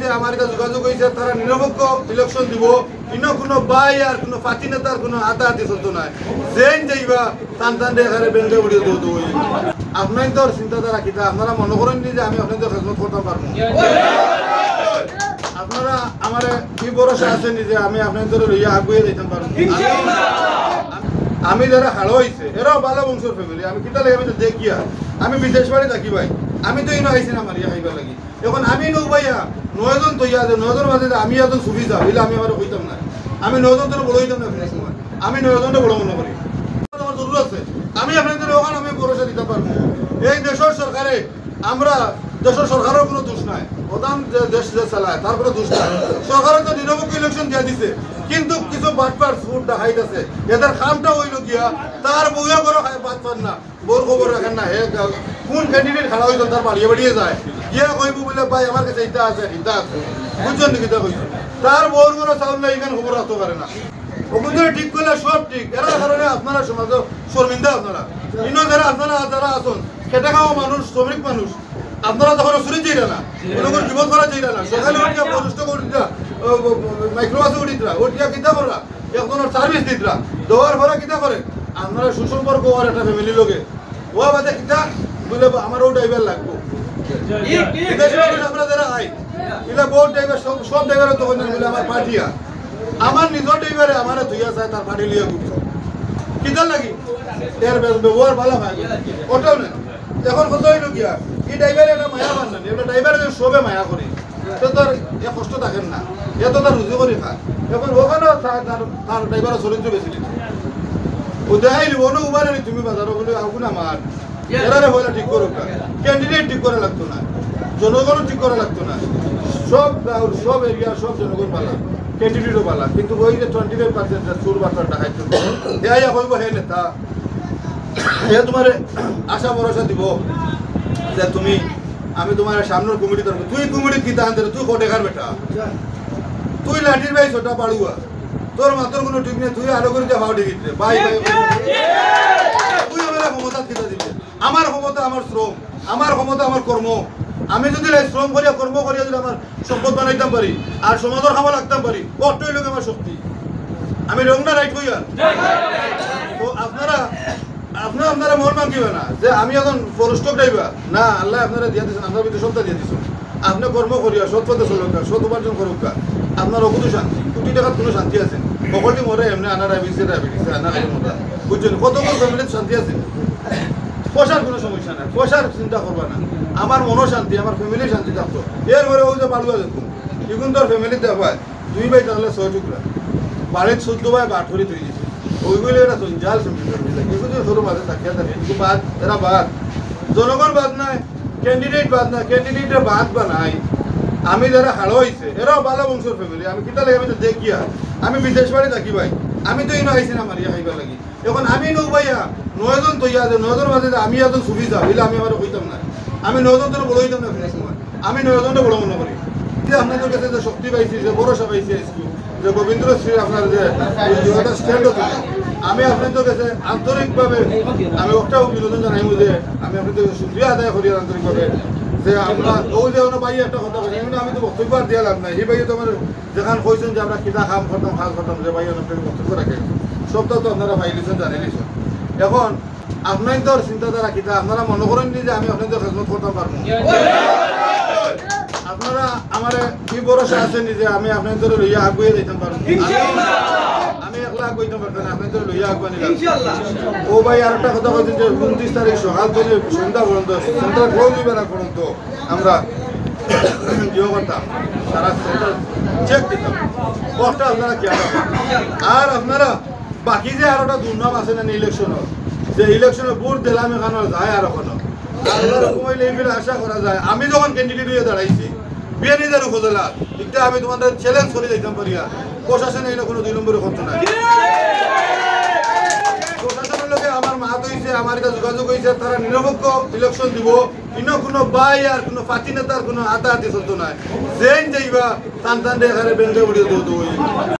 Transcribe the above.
হয়েছে আমার কাছে যোগাযোগ হয়েছে তারা নিরপেক্ষ ইলেকশন দিব ইন কোনো বাই আর কোনো পাতি নেতার কোনো হাতাহাতি চলতো না জেন যাইবা টান টান এখানে বেঞ্চে উড়িয়ে দৌড় হই আপনার চিন্তাধারা কিতা আপনারা মনে করেন যে আমি আপনাদের খেদমত করতে পারবো আপনারা আমার কি ভরসা আছেন যে আমি আপনাদের লইয়া আগুয়ে যাইতে পারবো আমি যারা হাড় হয়েছে এরাও ভালো বংশের ফ্যামিলি আমি কিতা লাগে আমি তো দেখিয়া আমি বিদেশ বাড়ি থাকি ভাই আমি তো ইনো আইসি না মারিয়া খাইবার লাগি এখন আমি নৌ ভাইয়া 9 জন তৈয়া 9 জন মাঝে আমি এজন সুবিধা হইলে আমি আমার কইতাম না আমি 9 জন তো বড় হইতাম না ফিরে সময় আমি 9 জনটা বড় মনে করি আমার জরুর আছে আমি আপনাদের ওখানে আমি ভরসা দিতে পারবো এই দেশের সরকারে আমরা দেশের সরকারের কোনো দোষ নাই প্রধান দেশ যে চালায় তার কোনো দোষ নাই সরকারের তো নিরপেক্ষ ইলেকশন দিয়ে দিছে কিন্তু কিছু বাটপার ফুট দেখাই আছে এদের খামটা হইল গিয়া তার বউয়া করে বাটপার না বউর খবর রাখেন না হে কোন ক্যান্ডিডেট খাড়া হইল তার বাড়িয়ে বাড়িয়ে যায় গিয়া কইব বলে ভাই আমার কাছে ইটা আছে ইটা আছে বুঝছেন নাকি তা কইছে তার বউর কোনো চাউল নাই এখানে খবর রাখতে পারে না ওগুলো ঠিক করলে সব ঠিক এরা কারণে আপনারা সমাজ শর্মিন্দা আপনারা ইনো যারা আপনারা যারা আসুন খেটে খাওয়া মানুষ শ্রমিক মানুষ আপনারা তখন চুরি যাইরা না কোনো বিপদ করা যাইরা না সকালে উঠিয়া প্রতিষ্ঠ করে দিতা মাইক্রোবাসে উঠিতরা উঠিয়া কিতা করা এখন সার্ভিস দিতরা দেওয়ার পরে কিতা করে আপনারা সুসম্পর্ক হওয়ার একটা ফ্যামিলি লোকে ও বাদে কিতা বলে আমারও ড্রাইভার লাগবো আমরা যারা আই এগুলা বহুত ড্রাইভার সব ড্রাইভার তখন বলে আমার পাঠিয়া আমার নিজের ড্রাইভারে আমার ধুইয়া চায় তার পাটি লিয়ে ঘুরছে কিতার লাগি এর ব্যবহার ভালো হয় ওটাও না এখন কত হইল গিয়া এই ড্রাইভারে একটা মায়া বান্ধান এবার ড্রাইভারে যে সবে মায়া করে তো তার এ কষ্ট থাকেন না এ তো তার রুজি করে খায় এখন ওখানেও তার ড্রাইভারের চরিত্র বেশি দিচ্ছে ও দেখাই নিব অন্য উবারে নি তুমি বাজারও বলে আগুন আমার এরারে হইলে ঠিক করুক ক্যান্ডিডেট ঠিক করা লাগতো না জনগণও ঠিক করা লাগতো না সব এরিয়া সব জনগণ পালা ক্যান্ডিডেটও পালা কিন্তু ওই যে 25% চোর বাচ্চার টাকায় দেয়া হইব হে নেতা হে তোমার আশা ভরসা দিব যে তুমি আমি তোমার সামনের কমিটি ধরবো তুই কমিটি কি দান দেবে তুই কোটেকার বেটা তুই লাঠির ভাই ছোটা পাড়ুয়া তোর মাত্র কোনো ঠিক নেই তুই আলো করে যা ভাও ডিগিত রে ভাই ভাই তুই আমার ক্ষমতা কিতা দিবে আমার ক্ষমতা আমার শ্রম আমার ক্ষমতা আমার কর্ম আমি যদি শ্রম করিয়া কর্ম করিয়া যদি আমার সম্পদ বানাইতাম পারি আর সমাজের খাওয়া লাগতাম পারি কতই লোক আমার শক্তি আমি রং না রাইট কইয়া তো আপনারা মন মাগিবে না যে আমি এখন ফরেস্টক ড্রাইভার না আল্লাহ আপনারা দিয়ে দিয়েছেন আপনার ভিতরে সবটা দিয়ে দিচ্ছেন আপনি কর্ম করিয়া সৎ পথে চলুক সৎ উপার্জন করুক আপনার অকুত শান্তি কোটি টাকার কোনো শান্তি আছে সকলটি মরে এমনি আনার ডায়াবেটিস আনার মতো বুঝছেন কত কোন ফ্যামিলির শান্তি আছে পয়সার কোনো সমস্যা নাই পয়সার চিন্তা করবা না আমার মনও শান্তি আমার ফ্যামিলির শান্তি থাকতো এরপরে ওই যে পালুয়া দেখুন এখন তোর ফ্যামিলি দেখায় 2 ভাই তাহলে 6 টুকরা বাড়ির 14 ভাই 8 করে তুই দিছে ওইগুলো এটা জঞ্জাল ফ্যামিলি সরু মাঝে থাকিয়া থাকে কিন্তু বাদ এরা বাদ জনগণ বাদ নাই ক্যান্ডিডেট বাদ নাই ক্যান্ডিডেটের বাদ বা নাই আমি যারা হাড় হয়েছে এরাও ভালো বংশের ফ্যামিলি আমি কিতা লাগে আমি তো দেখিয়া আমি বিদেশ বাড়ি থাকি ভাই আমি তো ইনো আইসি না মারিয়া খাইবার লাগি এখন আমি নৌ ভাইয়া 9 জন তৈয়া 9 জন মাঝে আমি এজন সুবিধা হইলে আমি আমার কইতাম না আমি 9 জন তো বড় হইতাম না ফিরে সময় আমি 9 জনটা বড় মনে করি আপনাদের কাছে যে শক্তি পাইছি যে ভরসা পাইছি যে গোবিন্দ শ্রী আপনার যে স্ট্যান্ড হতো আমি আপনাদের কাছে আন্তরিকভাবে আমি ওটাও বিনোদন জানাইব যে আমি আপনাদের কাছে শুক্রিয়া আদায় করি আন্তরিকভাবে যে আমরা ওই যে ভাই একটা কথা বলি আমি তো বক্তব্য আর দিয়া লাভ নাই সেই ভাই তো আমার যেখান কইছেন যে আমরা কিতা খাম করতাম খাস করতাম যে ভাই আপনাকে বক্তব্য রাখে সবটা তো আপনারা ভাই লিখছেন জানি লিখছেন এখন আপনাদের চিন্তাধারা কিতা আপনারা মনে করেন যে আমি আপনাদের খেদমত করতে পারবো আপনারা আমার কি ভরসা আছেন যে আমি আপনাদের লইয়া আগুয়ে যাইতে পারবো আমি একলা আগুইতে পারতাম আপনাদের লইয়া আগুয়া নিলাম ও ভাই আর একটা কথা কইছেন যে 29 তারিখ সকাল থেকে সন্ধ্যা পর্যন্ত সেন্টার ক্লোজ হইবে না পর্যন্ত আমরা জিও করতাম সারা সেন্টার চেক দিতাম কষ্ট আপনারা কি আর আপনারা বাকি যে আরোটা দুর্নাম আছে না ইলেকশনের যে ইলেকশনে ভোট দিলাম এখানে যায় আর এখনো আল্লাহর কমাইলে এইগুলো আশা করা যায় আমি যখন ক্যান্ডিডেট হয়ে দাঁড়াইছি বিয়ানীদের উপজেলা এটা আমি তোমাদের চ্যালেঞ্জ করে দিতাম পারিয়া প্রশাসনে এনে কোনো 2 নম্বরে করতো না প্রশাসনের লোকে আমার মাত হয়েছে আমার কাছে যোগাযোগ হয়েছে তারা নিরপেক্ষ ইলেকশন দিব ইন কোনো বাই আর কোনো পাতি নেতার কোনো হাতাহাতি চলতো না জেন যাইবা টান টান এখানে বেঞ্চে উড়িয়ে দৌড়